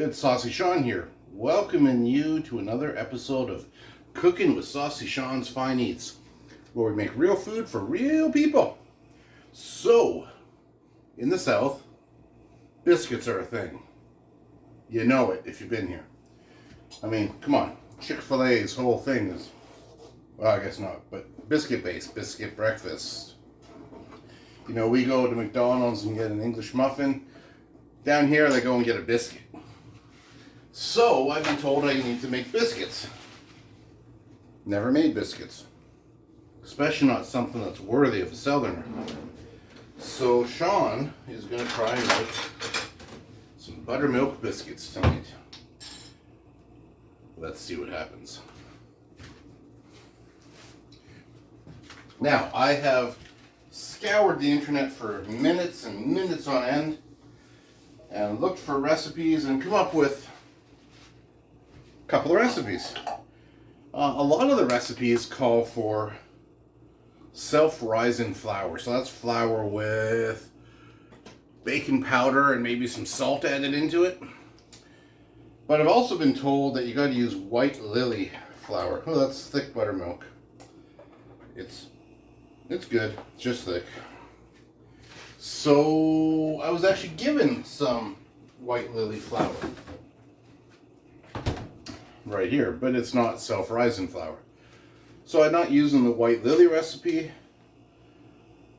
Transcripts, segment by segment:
It's Saucy Sean here, welcoming you to another episode of Cooking with Saucy Sean's Fine Eats, where we make real food for real people. So, in the South, biscuits are a thing. You know it if you've been here. I mean, come on, Chick-fil-A's whole thing is, well, I guess not, but biscuit-based, biscuit breakfast. You know, we go to McDonald's and get an English muffin. Down here, they go and get a biscuit. So, I've been told I need to make biscuits. Never made biscuits. Especially not something that's worthy of a southerner. So, Sean is going to try and make some buttermilk biscuits tonight. Let's see what happens. Now, I have scoured the internet for minutes and minutes on end and looked for recipes and come up with a couple of recipes. A lot of the recipes call for self-rising flour. So that's flour with baking powder and maybe some salt added into it. But I've also been told that you got to use white lily flour. Oh, that's thick buttermilk. It's good, it's just thick. So I was actually given some white lily flour right here, but it's not self-rising flour. So I'm not using the white lily recipe.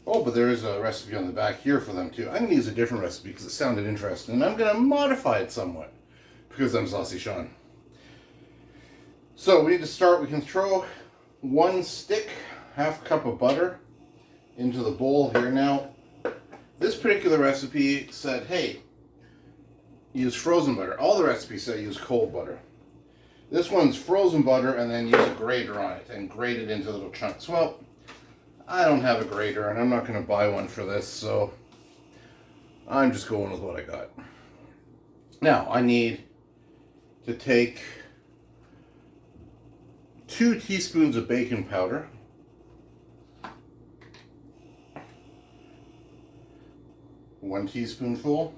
Oh, but there is a recipe on the back here for them too. I'm going to use a different recipe because it sounded interesting, and I'm going to modify it somewhat because I'm Saucy Sean. So we need to start. We can throw one stick, half cup of butter into the bowl here. Now, this particular recipe said, hey, use frozen butter. All the recipes say use cold butter. This one's frozen butter and then use a grater on it and grate it into little chunks. Well, I don't have a grater and I'm not going to buy one for this, so I'm just going with what I got. Now, I need to take 2 teaspoons of baking powder, 1 teaspoonful,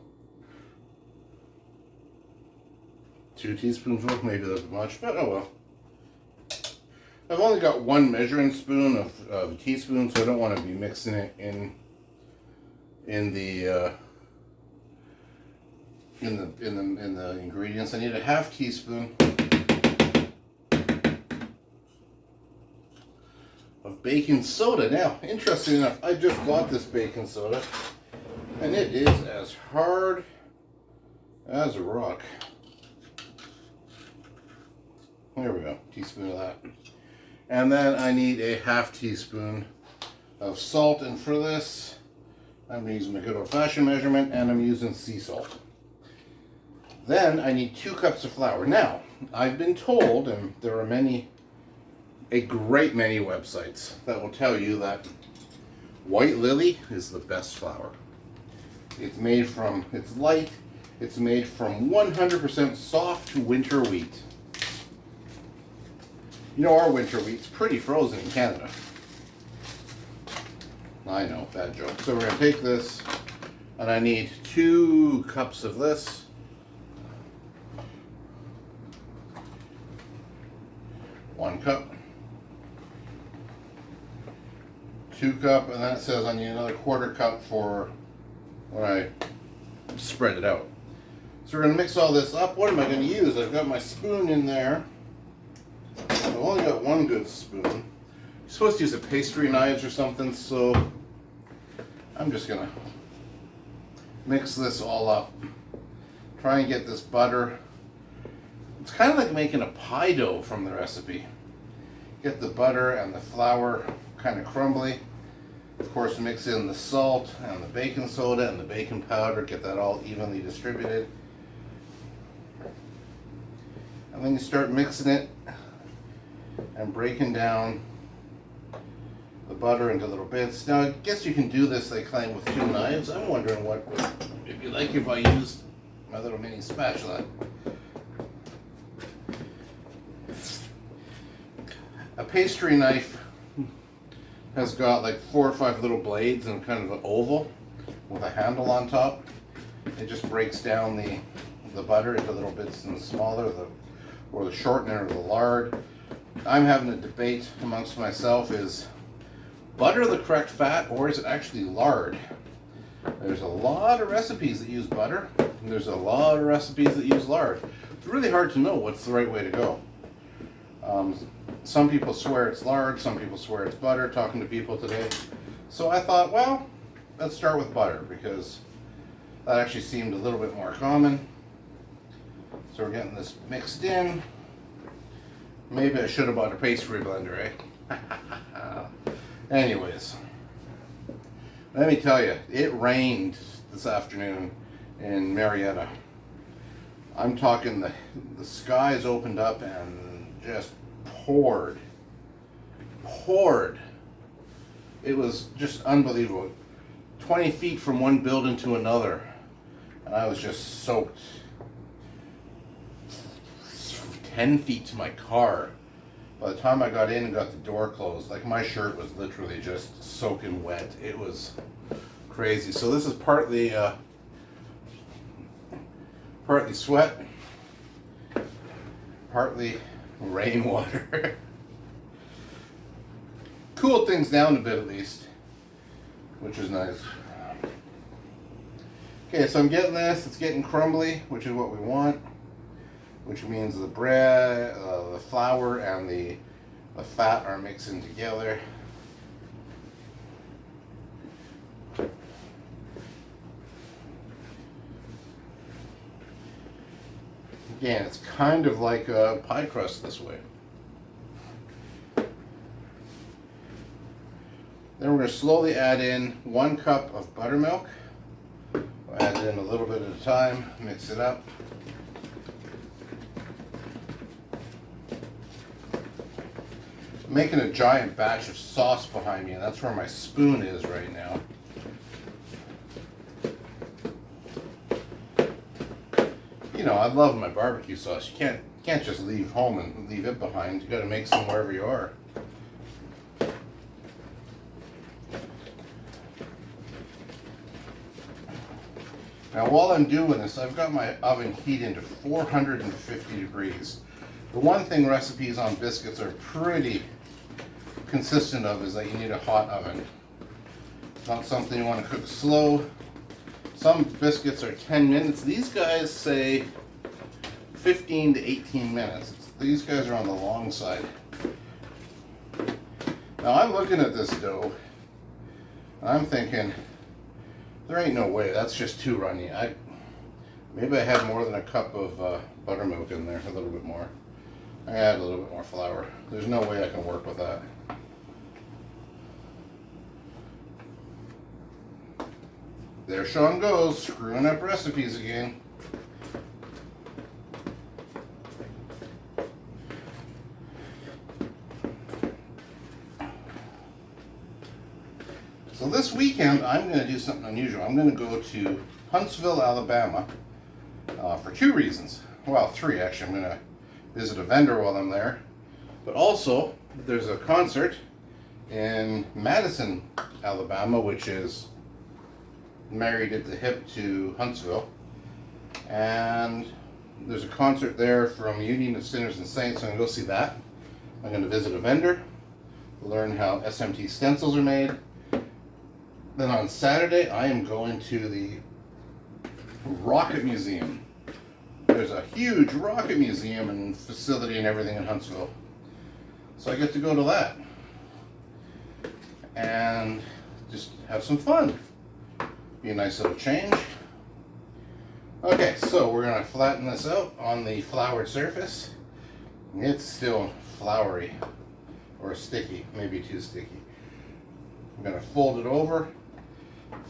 2 teaspoonfuls, maybe that's much, but oh well. I've only got 1 measuring spoon of a teaspoon, so I don't want to be mixing it in the ingredients. I need a half teaspoon of baking soda. Now, interesting enough, I just bought this baking soda, and it is as hard as a rock. There we go, teaspoon of that. And then I need a half teaspoon of salt, and for this, I'm using a good old-fashioned measurement, and I'm using sea salt. Then I need 2 cups of flour. Now, I've been told, and there are a great many websites that will tell you that white lily is the best flour. It's made from, it's light, it's made from 100% soft winter wheat. You know, our winter wheat's pretty frozen in Canada. I know, bad joke. So we're going to take this, and I need 2 cups of this. One cup. 2 cup, and then it says I need another 1/4 cup for when I spread it out. So we're going to mix all this up. What am I going to use? I've got my spoon in there. I've only got 1 good spoon. You're supposed to use a pastry knife or something, so I'm just going to mix this all up. Try and get this butter. It's kind of like making a pie dough from the recipe. Get the butter and the flour kind of crumbly. Of course, mix in the salt and the baking soda and the baking powder. Get that all evenly distributed. And then you start mixing it and breaking down the butter into little bits. Now, I guess you can do this, they claim, with 2 knives. I'm wondering what it'd be like if I used my little mini spatula. A pastry knife has got like 4 or 5 little blades and kind of an oval with a handle on top. It just breaks down the the butter into little bits and smaller, or the shortener or the lard. I'm having a debate amongst myself, is butter the correct fat, or is it actually lard? There's a lot of recipes that use butter, and there's a lot of recipes that use lard. It's really hard to know what's the right way to go. Some people swear it's lard, some people swear it's butter, talking to people today. So I thought, well, let's start with butter, because that actually seemed a little bit more common. So we're getting this mixed in. Maybe I should have bought a pastry blender, eh? Anyways, let me tell you, it rained this afternoon in Marietta. I'm talking the skies opened up and just poured. It was just unbelievable. 20 feet from one building to another, and I was just soaked. 10 feet to my car. By the time I got in and got the door closed, like, my shirt was literally just soaking wet. It was crazy. So this is partly sweat, partly rainwater. Cooled things down a bit at least, which is nice. Okay, so I'm getting this. It's getting crumbly, which is what we want. Which means the bread, the flour, and the fat are mixing together. Again, it's kind of like a pie crust this way. Then we're going to slowly add in 1 cup of buttermilk. We'll add it in a little bit at a time, mix it up. I'm making a giant batch of sauce behind me, and that's where my spoon is right now. You know, I love my barbecue sauce. You can't just leave home and leave it behind. You got to make some wherever you are. Now, while I'm doing this, I've got my oven heating to 450 degrees. The one thing recipes on biscuits are pretty consistent of is that you need a hot oven. It's not something you want to cook slow. Some biscuits are 10 minutes. These guys say 15 to 18 minutes. These guys are on the long side. Now, I'm looking at this dough, and I'm thinking, there ain't no way, that's just too runny. Maybe I had more than a cup of buttermilk in there, a little bit more. I add a little bit more flour. There's no way I can work with that. There Sean goes, screwing up recipes again. So this weekend, I'm going to do something unusual. I'm going to go to Huntsville, Alabama, for 2 reasons. Well, 3 actually. I'm going to visit a vendor while I'm there. But also, there's a concert in Madison, Alabama, which is married at the hip to Huntsville. And there's a concert there from Union of Sinners and Saints. So I'm going to go see that. I'm going to visit a vendor, learn how SMT stencils are made. Then on Saturday, I am going to the Rocket Museum. There's a huge rocket museum and facility and everything in Huntsville. So I get to go to that and just have some fun. Be a nice little change. Okay, so we're going to flatten this out on the floured surface. It's still floury or sticky, maybe too sticky. I'm going to fold it over,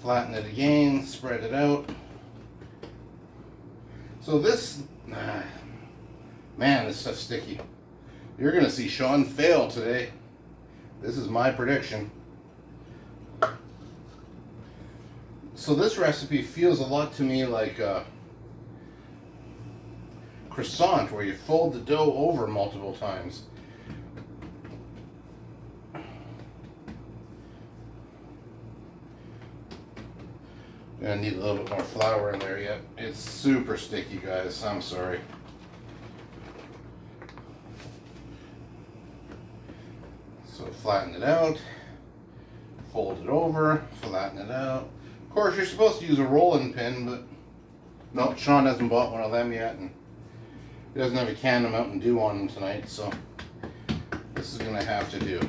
flatten it again, spread it out. So this, man, this stuff's sticky. You're going to see Sean fail today. This is my prediction. So this recipe feels a lot to me like a croissant, where you fold the dough over multiple times. I'm I need a little bit more flour in there yet. It's super sticky, guys. I'm sorry. So flatten it out, fold it over, flatten it out. Of course, you're supposed to use a rolling pin, but no, Sean hasn't bought one of them yet, and he doesn't have a can of Mountain Dew on him tonight, so this is going to have to do. So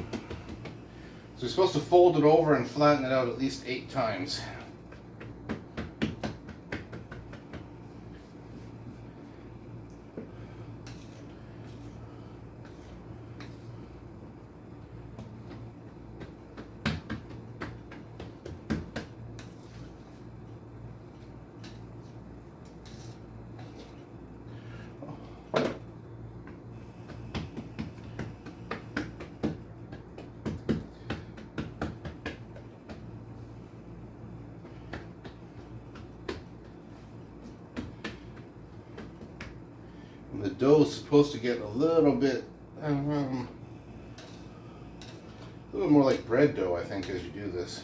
you're supposed to fold it over and flatten it out at least 8 times. The dough is supposed to get a little bit, a little more like bread dough, I think, as you do this.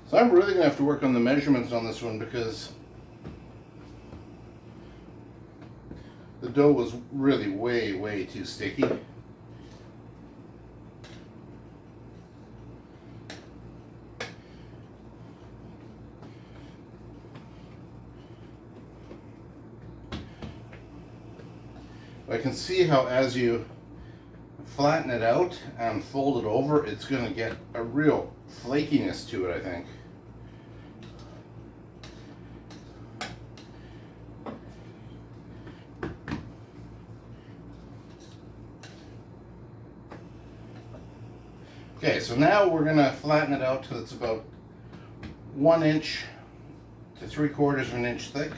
So I'm really going to have to work on the measurements on this one because the dough was really way too sticky. I can see how as you flatten it out and fold it over, it's going to get a real flakiness to it, I think. Okay, so now we're going to flatten it out till it's about 1 inch to 3/4 of an inch thick.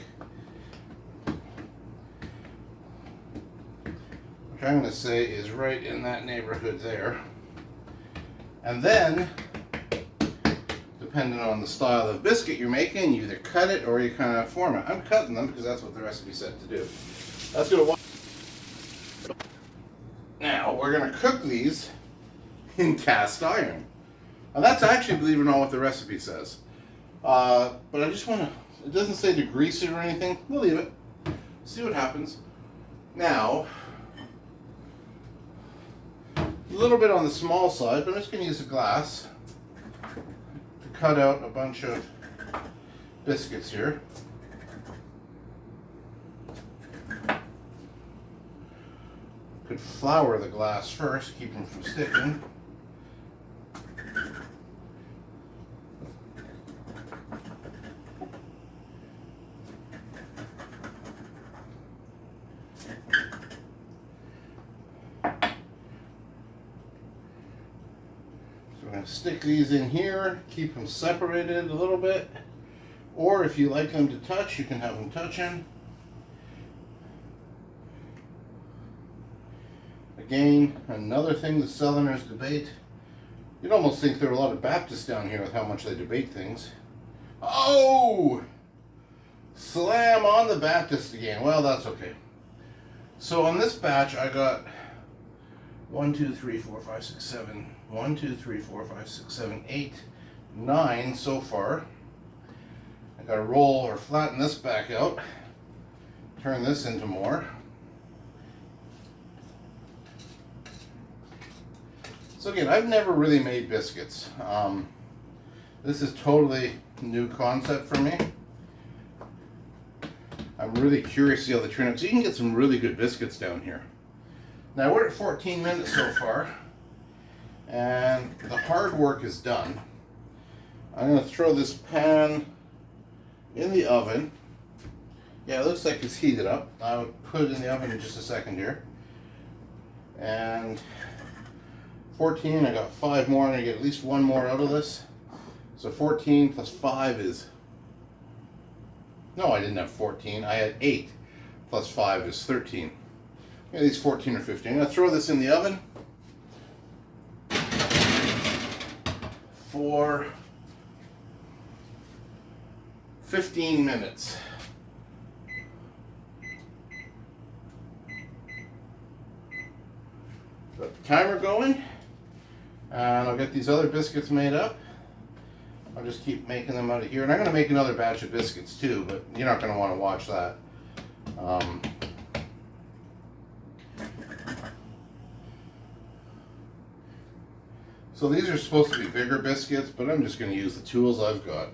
Which I'm going to say is right in that neighborhood there. And then, depending on the style of biscuit you're making, you either cut it or you kind of form it. I'm cutting them because that's what the recipe said to do. That's going to. Now we're going to cook these in cast iron. And that's actually, believe it or not, what the recipe says. But I just want to. It doesn't say to grease it or anything. We'll leave it. See what happens. Now, a little bit on the small side, but I'm just going to use a glass to cut out a bunch of biscuits here. Could flour the glass first, keep them from sticking. We're going to stick these in here, keep them separated a little bit, or if you like them to touch, you can have them touching. Again, another thing the Southerners debate. You'd almost think there are a lot of Baptists down here with how much they debate things. Oh! Slam on the Baptist again. Well, that's okay. So on this batch, I got 1, 2, 3, 4, 5, 6, 7. 1, 2, 3, 4, 5, 6, 7, 8, 9 so far. I gotta roll or flatten this back out. Turn this into more. So again, I've never really made biscuits. This is totally new concept for me. I'm really curious to see how they turn out. So you can get some really good biscuits down here. Now we're at 14 minutes so far, and the hard work is done. I'm going to throw this pan in the oven. Yeah, it looks like it's heated up. I would put it in the oven in just a second here. And 14, I got 5 more, and I get at least 1 more out of this. So 14 plus 5 is... No, I didn't have 14. I had 8 plus 5 is 13. At least 14 or 15. I'm going to throw this in the oven for 15 minutes. timer going, and I'll get these other biscuits made up. I'll just keep making them out of here, and I'm going to make another batch of biscuits too, but you're not going to want to watch that. So these are supposed to be bigger biscuits, but I'm just going to use the tools I've got.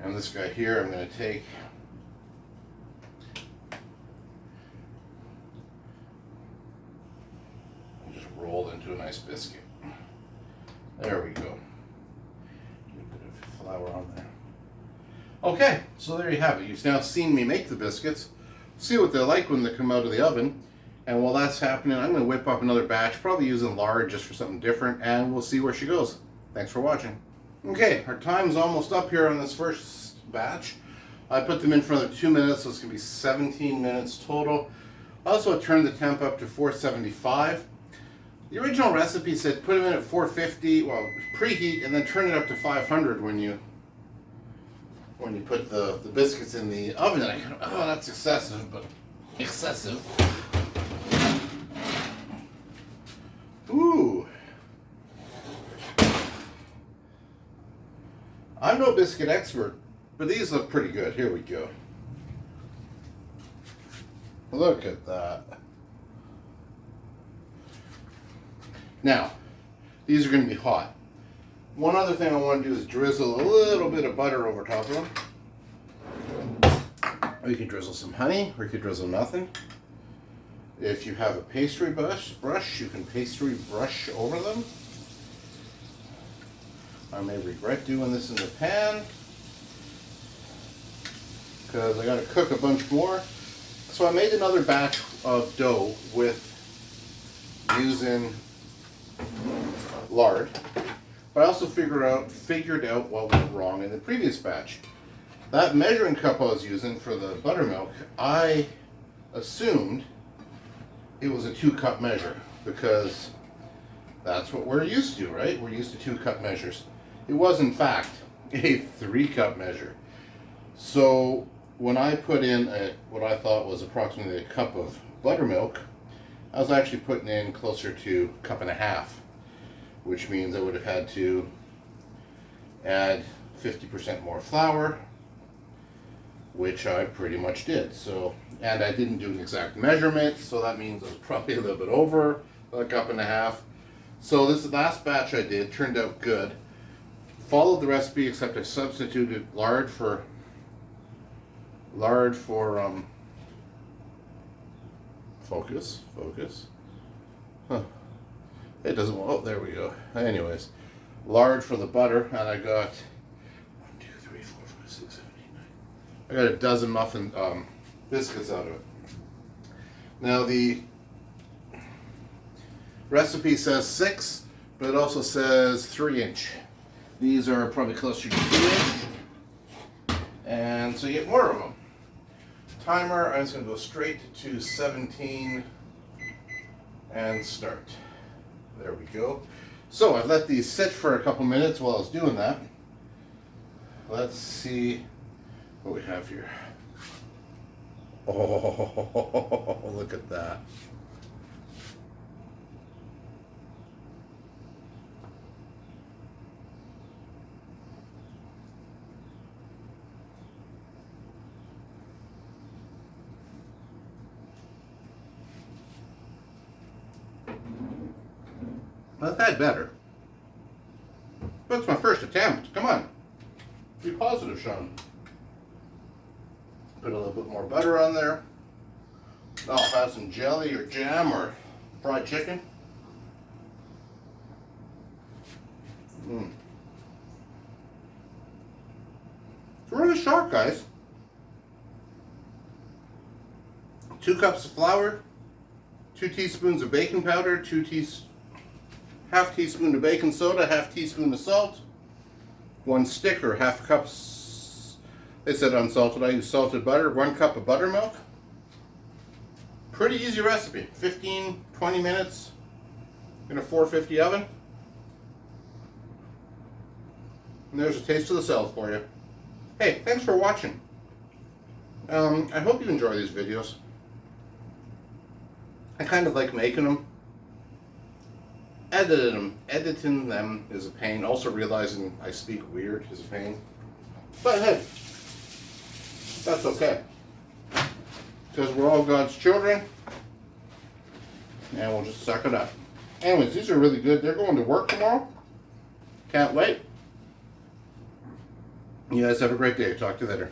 And this guy here I'm going to take and just roll into a nice biscuit. There we go. A bit of flour on there. Okay, so there you have it. You've now seen me make the biscuits. See what they're like when they come out of the oven. And while that's happening, I'm going to whip up another batch, probably using lard just for something different, and we'll see where she goes. Thanks for watching. Okay, our time's almost up here on this first batch. I put them in for another 2 minutes, so it's going to be 17 minutes total. Also, I turned the temp up to 475. The original recipe said put them in at 450, well, preheat, and then turn it up to 500 when you put the biscuits in the oven. And I kind of, oh, that's excessive, but excessive. Ooh. I'm no biscuit expert, but these look pretty good. Here we go. Look at that. Now, these are going to be hot. One other thing I want to do is drizzle a little bit of butter over top of them. Or you can drizzle some honey, or you can drizzle nothing. If you have a pastry brush, you can pastry brush over them. I may regret doing this in the pan because I got to cook a bunch more. So I made another batch of dough with using lard, but I also figured out what went wrong in the previous batch. That measuring cup I was using for the buttermilk, I assumed it was a 2-cup measure because that's what we're used to, right? We're used to 2-cup measures. It was in fact a 3-cup measure. So when I put in what I thought was approximately a cup of buttermilk, I was actually putting in closer to 1.5 cups, which means I would have had to add 50% more flour, which I pretty much did. So, and I didn't do an exact measurement, so that means I was probably a little bit over a 1.5 cups. So this last batch I did turned out good. Followed the recipe, except I substituted lard for focus. Huh. It doesn't. Oh, there we go. Anyways, lard for the butter, and I got 1, 2, 3, 4, 5, 6, 7, 8, 9. I got a dozen muffin biscuits out of it. Now the recipe says 6, but it also says 3-inch. These are probably closer to 2-inch, and so you get more of them. Timer, I'm just going to go straight to 17 and start. There we go. So I've let these sit for a couple minutes while I was doing that. Let's see what we have here. Oh, look at that. I've had better. That's my first attempt. Come on. Be positive, Sean. Put a little bit more butter on there. I'll have some jelly or jam or fried chicken. It's really sharp, guys. 2 cups of flour, 2 teaspoons of baking powder, half teaspoon of baking soda, half teaspoon of salt, 1 stick or half cup. They said unsalted. I use salted butter. 1 cup of buttermilk. Pretty easy recipe. 15-20 minutes in a 450 oven. And there's a taste of the cells for you. Hey, thanks for watching. I hope you enjoy these videos. I kind of like making them. Editing them is a pain. Also realizing I speak weird is a pain. But hey, that's okay. Because we're all God's children. And we'll just suck it up. Anyways, these are really good. They're going to work tomorrow. Can't wait. You guys have a great day. Talk to you later.